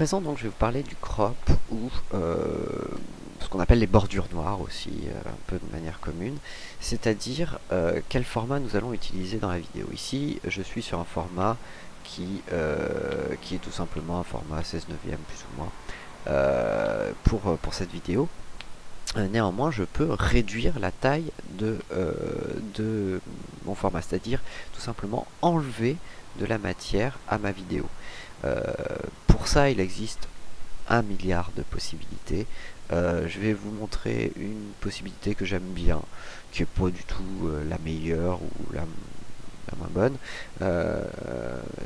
présent, donc, je vais vous parler du crop ou ce qu'on appelle les bordures noires aussi, un peu de manière commune, c'est-à-dire quel format nous allons utiliser dans la vidéo. Ici, je suis sur un format qui est tout simplement un format 16/9 plus ou moins pour cette vidéo. Néanmoins, je peux réduire la taille de mon format, c'est-à-dire tout simplement enlever de la matière à ma vidéo. Pour ça, il existe 1 milliard de possibilités. Je vais vous montrer une possibilité que j'aime bien, qui n'est pas du tout la meilleure ou la moins bonne.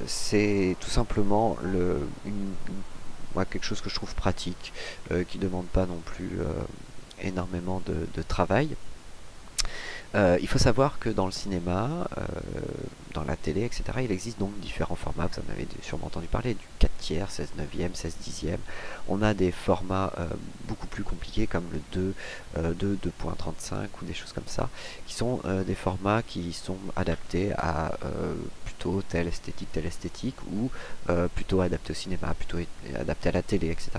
C'est tout simplement quelque chose que je trouve pratique, qui ne demande pas non plus énormément de travail. Il faut savoir que dans le cinéma, dans la télé, etc., il existe donc différents formats. Vous en avez sûrement entendu parler, du 4/3, 16/9, 16/10. On a des formats beaucoup plus compliqués comme le 2.35 ou des choses comme ça, qui sont des formats qui sont adaptés à plutôt telle esthétique, ou plutôt adapté au cinéma, plutôt adapté à la télé, etc.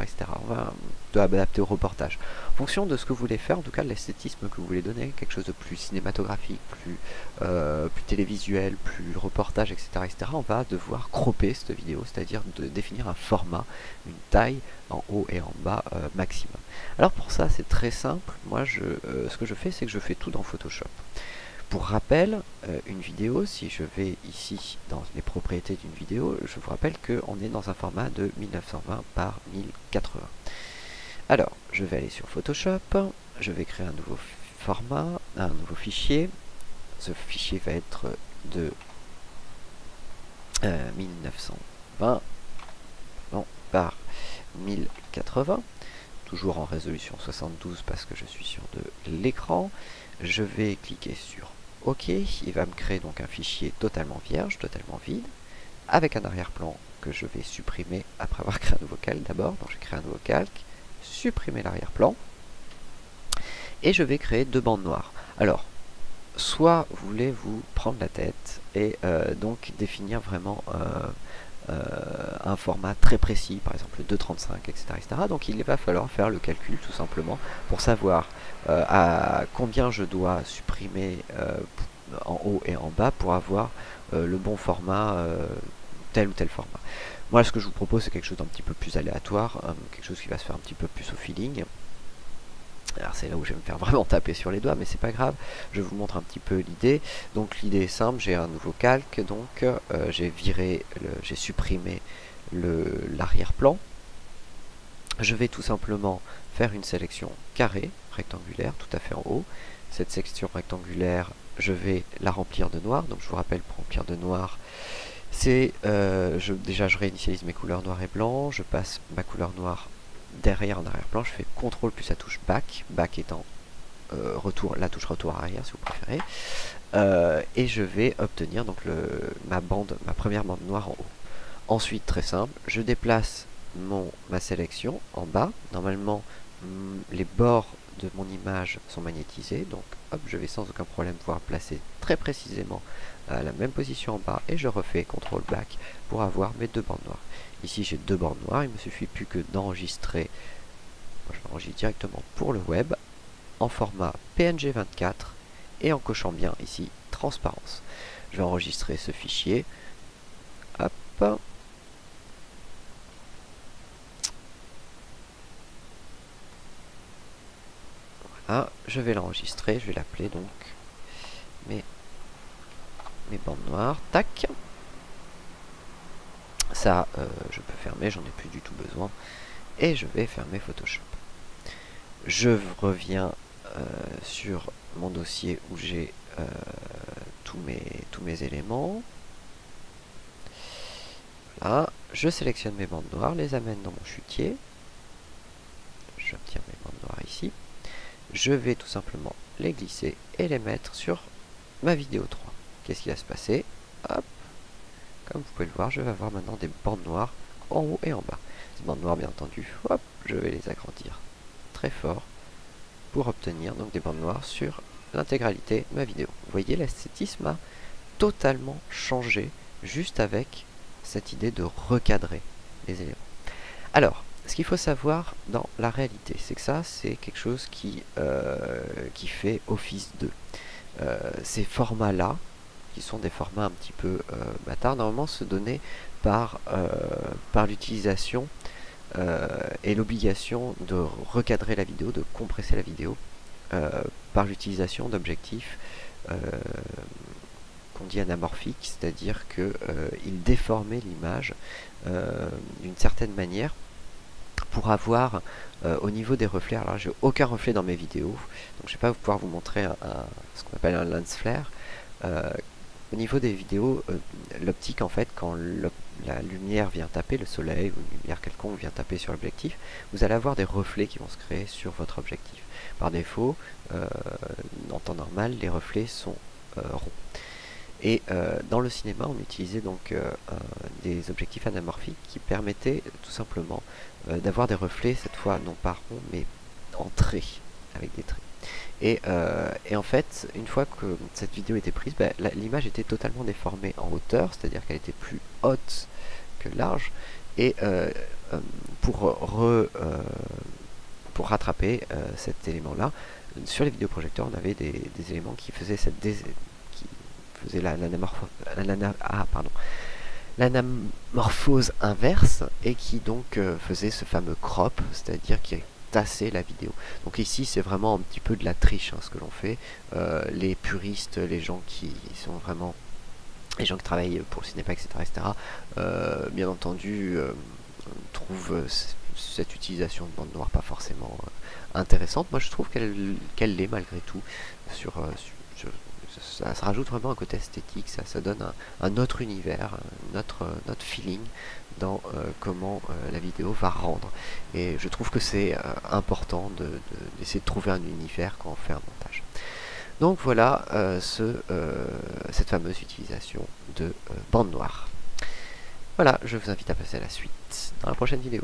On va plutôt adapter au reportage. En fonction de ce que vous voulez faire, en tout cas de l'esthétisme que vous voulez donner, quelque chose de plus cinématographique, plus télévisuel, plus reportage, etc., on va devoir cropper cette vidéo, c'est-à-dire de définir un format, une taille en haut et en bas maximum. Alors pour ça, c'est très simple. Moi, ce que je fais, c'est que je fais tout dans Photoshop. Pour rappel, une vidéo, si je vais ici dans les propriétés d'une vidéo, je vous rappelle qu'on est dans un format de 1920 par 1080. Alors, je vais aller sur Photoshop, je vais créer un nouveau format, un nouveau fichier. Ce fichier va être de 1920 par 1080, toujours en résolution 72 parce que je suis sur de l'écran. Je vais cliquer sur OK, il va me créer donc un fichier totalement vierge, totalement vide, avec un arrière-plan que je vais supprimer après avoir créé un nouveau calque d'abord. Donc je crée un nouveau calque, supprimer l'arrière-plan, et je vais créer deux bandes noires. Alors, soit vous voulez vous prendre la tête et donc définir vraiment un format très précis, par exemple le 2.35, etc., donc il va falloir faire le calcul tout simplement pour savoir à combien je dois supprimer en haut et en bas pour avoir le bon format, tel ou tel format. Moi, ce que je vous propose, c'est quelque chose d'un petit peu plus aléatoire, quelque chose qui va se faire un petit peu plus au feeling. Alors c'est là où je vais me faire vraiment taper sur les doigts, mais c'est pas grave, je vous montre un petit peu l'idée. Donc l'idée est simple, j'ai un nouveau calque, donc j'ai supprimé l'arrière-plan. Je vais tout simplement faire une sélection carrée, rectangulaire, tout à fait en haut. Cette section rectangulaire, je vais la remplir de noir. Donc je vous rappelle, pour remplir de noir, c'est déjà je réinitialise mes couleurs noir et blanc, je passe ma couleur noire derrière en arrière-plan, je fais CTRL plus la touche back étant la touche retour arrière si vous préférez, et je vais obtenir donc ma première bande noire en haut. Ensuite, très simple, je déplace ma sélection en bas. Normalement, les bords de mon image sont magnétisés, donc hop, je vais sans aucun problème pouvoir placer très précisément à la même position en bas, et je refais CTRL back pour avoir mes deux bandes noires. Ici j'ai deux bandes noires, il me suffit plus que d'enregistrer. Je l'enregistre directement pour le web en format PNG 24 et en cochant bien ici transparence. Je vais enregistrer ce fichier. Hop. Voilà, je vais l'enregistrer, je vais l'appeler donc mes bandes noires. Tac. Ça, je peux fermer, j'en ai plus du tout besoin. Et je vais fermer Photoshop. Je reviens sur mon dossier où j'ai tous mes éléments. Voilà, je sélectionne mes bandes noires, les amène dans mon chutier. J'obtiens mes bandes noires ici. Je vais tout simplement les glisser et les mettre sur ma vidéo 3. Qu'est-ce qui va se passer? Hop. Comme vous pouvez le voir, je vais avoir maintenant des bandes noires en haut et en bas. Ces bandes noires, bien entendu, hop, je vais les agrandir très fort pour obtenir donc des bandes noires sur l'intégralité de ma vidéo. Vous voyez, l'esthétisme a totalement changé juste avec cette idée de recadrer les éléments. Alors, ce qu'il faut savoir dans la réalité, c'est que ça, c'est quelque chose qui fait office de. Ces formats-là, qui sont des formats un petit peu bâtards, normalement se donnaient par l'utilisation et l'obligation de recadrer la vidéo, de compresser la vidéo, par l'utilisation d'objectifs qu'on dit anamorphiques, c'est-à-dire qu'ils déformaient l'image d'une certaine manière pour avoir au niveau des reflets. Alors j'ai aucun reflet dans mes vidéos, donc je vais pas pouvoir vous montrer ce qu'on appelle un lens flare. Au niveau des vidéos, l'optique en fait, quand la lumière vient taper, le soleil ou une lumière quelconque vient taper sur l'objectif, vous allez avoir des reflets qui vont se créer sur votre objectif. Par défaut, en temps normal, les reflets sont ronds. Et dans le cinéma, on utilisait donc des objectifs anamorphiques qui permettaient tout simplement d'avoir des reflets, cette fois non pas ronds, mais en traits, avec des traits. Et en fait, une fois que cette vidéo était prise, l'image était totalement déformée en hauteur, c'est-à-dire qu'elle était plus haute que large. Et pour rattraper cet élément-là, sur les vidéoprojecteurs, on avait des éléments qui faisaient l'anamorphose inverse et qui donc faisait ce fameux crop, c'est-à-dire qui tasser la vidéo. Donc ici c'est vraiment un petit peu de la triche ce que l'on fait. Les puristes, les gens qui sont vraiment les gens qui travaillent pour le cinéma, etc., bien entendu trouvent cette utilisation de bande noire pas forcément intéressante. Moi je trouve qu'elle l'est malgré tout. Ça rajoute vraiment un côté esthétique, ça donne un autre univers, notre feeling dans comment la vidéo va rendre. Et je trouve que c'est important d'essayer de trouver un univers quand on fait un montage. Donc voilà cette fameuse utilisation de bande noire. Voilà, je vous invite à passer à la suite dans la prochaine vidéo.